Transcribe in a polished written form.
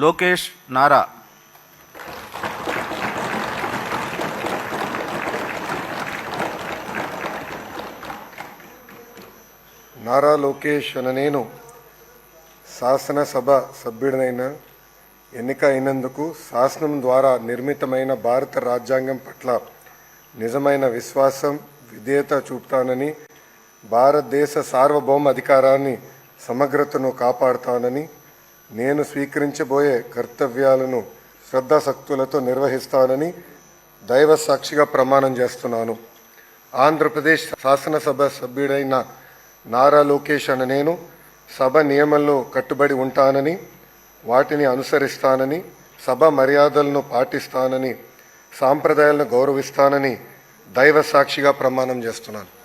లోకేష్ నారా. నారా లోకేష్ అనే నేను శాసనసభ సభ్యుడినైన ఎన్నిక అయినందుకు శాసనం ద్వారా నిర్మితమైన భారత రాజ్యాంగం పట్ల నిజమైన విశ్వాసం విధేయత చూపుతానని, భారతదేశ సార్వభౌమ అధికారాన్ని సమగ్రతను కాపాడుతానని, నేను స్వీకరించబోయే కర్తవ్యాలను శ్రద్ధాశక్తులతో నిర్వహిస్తానని దైవ సాక్షిగా ప్రమాణం చేస్తున్నాను. ఆంధ్రప్రదేశ్ శాసనసభ సభ్యుడైన నారా లోకేష్ అనే నేను సభ నియమంలో కట్టుబడి ఉంటానని, వాటిని అనుసరిస్తానని, సభ మర్యాదలను పాటిస్తానని, సాంప్రదాయాలను గౌరవిస్తానని దైవ సాక్షిగా ప్రమాణం చేస్తున్నాను.